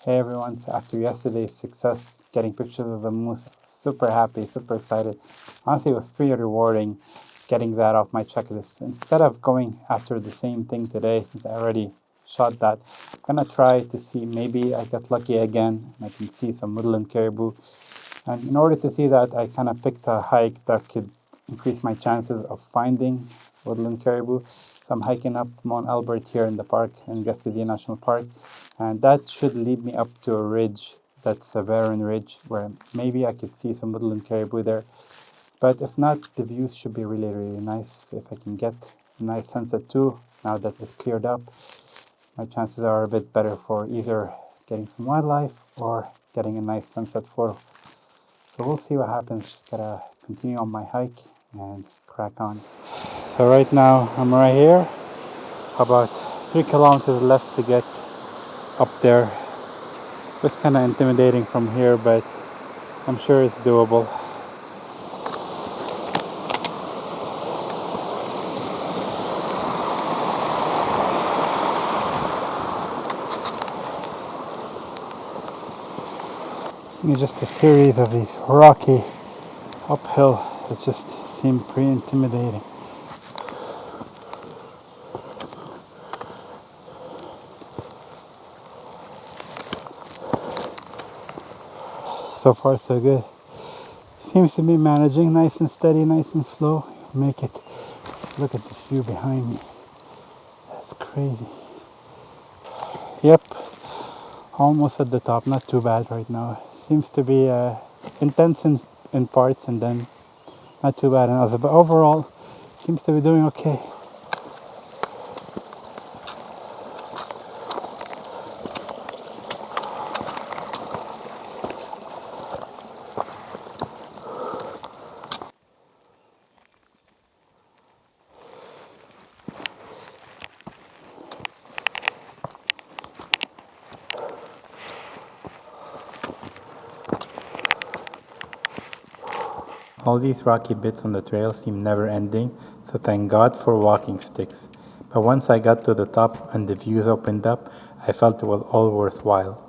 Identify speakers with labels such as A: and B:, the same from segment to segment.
A: Hey everyone, so after yesterday's success getting pictures of the moose, I was super happy, super excited. Honestly, it was pretty rewarding getting that off my checklist. Instead of going after the same thing today, since I already shot that, I'm gonna try to see maybe I get lucky again and I can see some woodland caribou. And in order to see that, I kind of picked a hike that could increase my chances of finding woodland caribou. So I'm hiking up Mont Albert here in the park, in Gaspesie National Park, and that should lead me up to a ridge that's a barren ridge where maybe I could see some woodland caribou there. But if not, the views should be really, really nice. If I can get a nice sunset too, now that it's cleared up, my chances are a bit better for either getting some wildlife or getting a nice sunset photo. So we'll see what happens. Just gotta continue on my hike and crack on. So right now I'm right here, about 3 kilometers left to get up there. It's kind of intimidating from here, but I'm sure it's doable. It's just a series of these rocky uphill that just seem pretty intimidating. So far so good. Seems to be managing nice and steady, nice and slow. Make it. Look at this view behind me. That's crazy. Yep, almost at the top. Not too bad right now. Seems to be intense in parts and then not too bad in others. But overall, seems to be doing okay. All these rocky bits on the trail seem never ending, so thank God for walking sticks. But once I got to the top and the views opened up, I felt it was all worthwhile.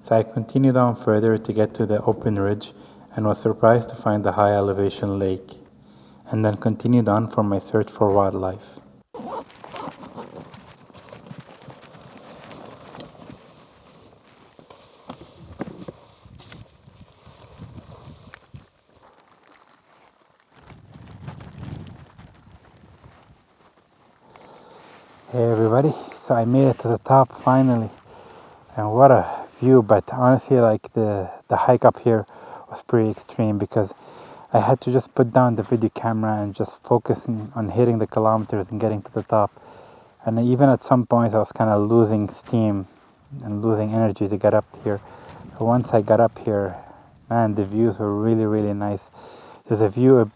A: So I continued on further to get to the open ridge and was surprised to find the high elevation lake, and then continued on for my search for wildlife. Hey everybody, so I made it to the top finally, and what a view. But honestly, like the hike up here was pretty extreme because I had to just put down the video camera and just focusing on hitting the kilometers and getting to the top. And even at some points I was kind of losing steam and losing energy to get up here. But once I got up here, man, the views were really, really nice. There's a view a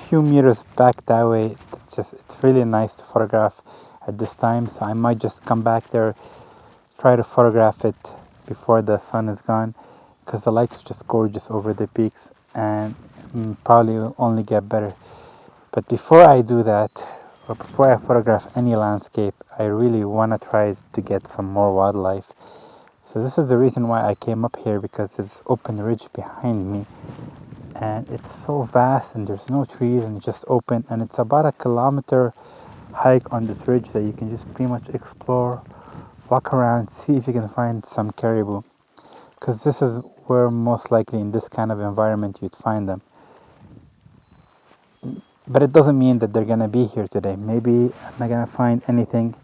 A: few meters back that way. It's really nice to photograph at this time. So I might just come back there, try to photograph it before the sun is gone, because the light is just gorgeous over the peaks and probably will only get better. But before I do that, or before I photograph any landscape, I really want to try to get some more wildlife. So this is the reason why I came up here, because it's open ridge behind me and it's so vast and there's no trees and it's just open, and it's about a kilometer hike on this ridge that you can just pretty much explore, walk around, see if you can find some caribou, because this is where most likely in this kind of environment you'd find them. But it doesn't mean that they're gonna be here today. Maybe I'm not gonna find anything,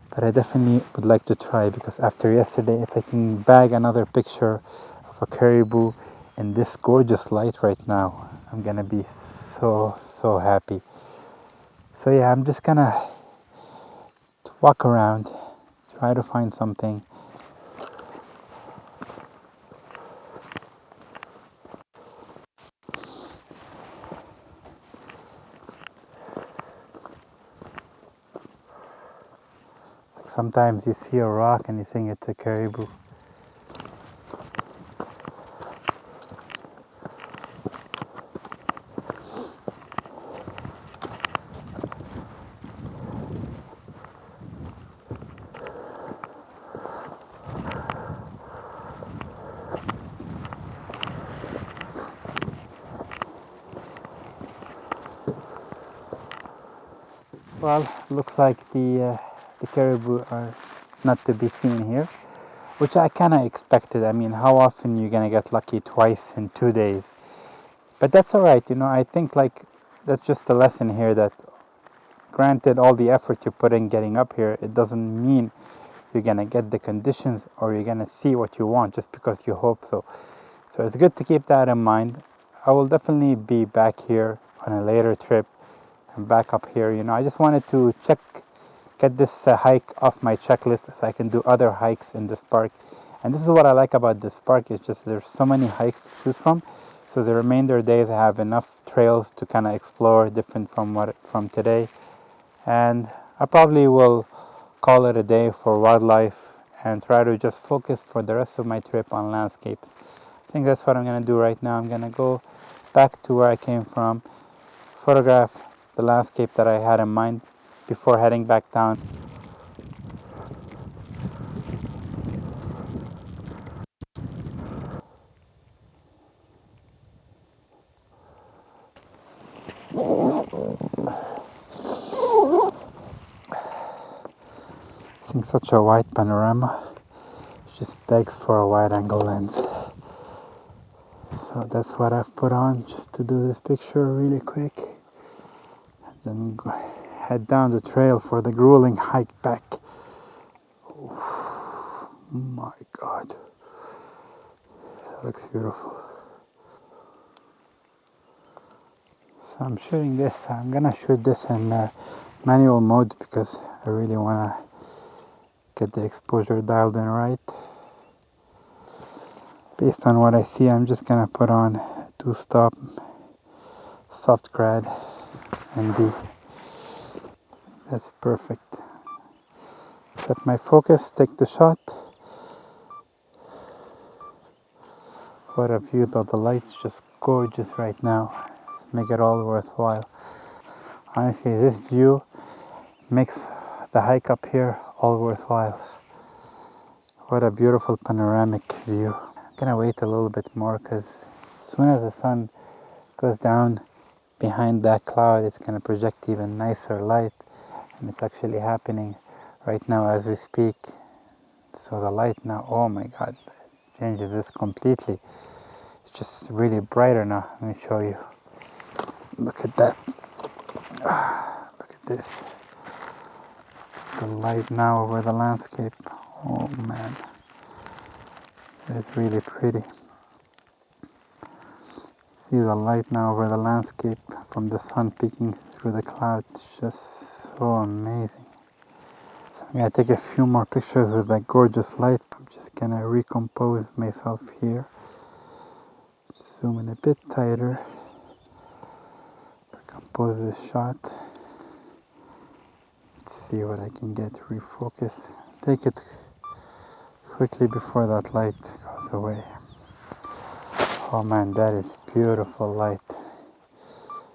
A: but I definitely would like to try, because after yesterday, if I can bag another picture of a caribou in this gorgeous light right now, I'm gonna be so happy. So yeah, I'm just gonna walk around, try to find something. Sometimes you see a rock and you think it's a caribou. Well, looks like the caribou are not to be seen here, which I kind of expected. I mean, how often you gonna get lucky twice in 2 days? But that's all right, you know. I think like that's just a lesson here that granted all the effort you put in getting up here, it doesn't mean you're gonna get the conditions or you're gonna see what you want just because you hope so. So it's good to keep that in mind. I will definitely be back here on a later trip and back up here. You know, I just wanted to get this hike off my checklist so I can do other hikes in this park. And this is what I like about this park. It's just there's so many hikes to choose from. So the remainder days I have enough trails to kind of explore different from today. And I probably will call it a day for wildlife and try to just focus for the rest of my trip on landscapes. I think that's what I'm going to do right now. I'm going to go back to where I came from, photograph the landscape that I had in mind before heading back down. I think such a wide panorama just begs for a wide angle lens. So that's what I've put on just to do this picture really quick. And then head down the trail for the grueling hike back. Oh my god. That looks beautiful. So I'm shooting this. I'm gonna shoot this in manual mode because I really wanna get the exposure dialed in right. Based on what I see, I'm just gonna put on 2-stop soft grad and D. That's perfect. Set my focus, take the shot. What a view though, the light's just gorgeous right now. Let's make it all worthwhile. Honestly, this view makes the hike up here all worthwhile. What a beautiful panoramic view. I'm gonna wait a little bit more because as soon as the sun goes down behind that cloud, it's gonna project even nicer light, and it's actually happening right now as we speak. So the light now, oh my god, changes this completely. It's just really brighter now. Let me show you. Look at that. Look at this. The light now over the landscape. Oh man, it's really pretty. See the light now over the landscape from the sun peeking through the clouds. It's just so amazing. So I'm gonna take a few more pictures with that gorgeous light. I'm just gonna recompose myself here. Just zoom in a bit tighter. Recompose this shot. Let's see what I can get. Refocus. Take it quickly before that light goes away. Oh man, that is beautiful light.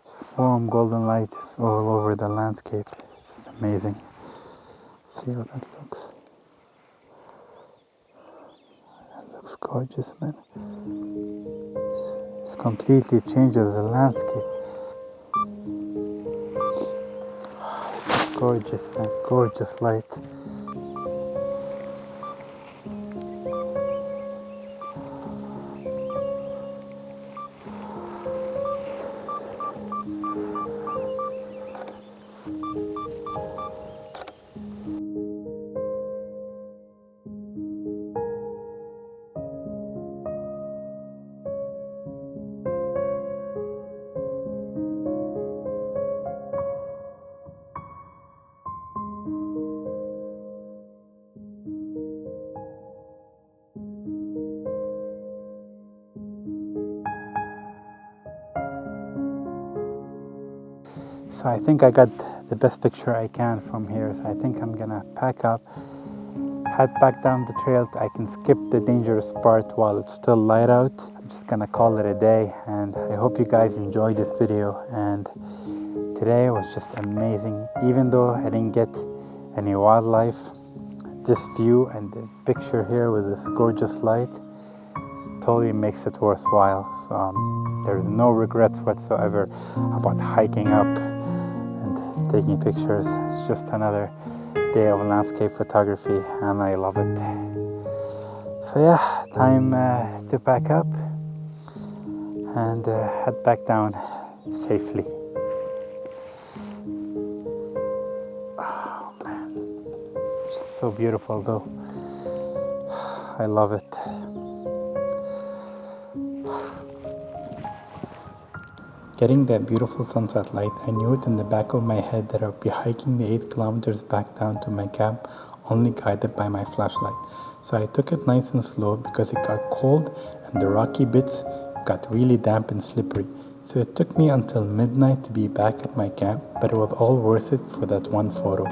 A: Just warm golden light just all over the landscape. Just amazing. See how that looks. That looks gorgeous, man. It completely changes the landscape. Gorgeous, man. Gorgeous light. So I think I got the best picture I can from here. So I think I'm gonna pack up, head back down the trail. I can skip the dangerous part while it's still light out. I'm just gonna call it a day, and I hope you guys enjoyed this video. And today was just amazing. Even though I didn't get any wildlife, this view and the picture here with this gorgeous light totally makes it worthwhile. So there's no regrets whatsoever about hiking up and taking pictures. It's just another day of landscape photography, and I love it. So yeah, time to pack up and head back down safely. Oh man, it's so beautiful though. I love it. Getting that beautiful sunset light, I knew it in the back of my head that I would be hiking the 8 kilometers back down to my camp, only guided by my flashlight. So I took it nice and slow because it got cold and the rocky bits got really damp and slippery. So it took me until midnight to be back at my camp, but it was all worth it for that one photo.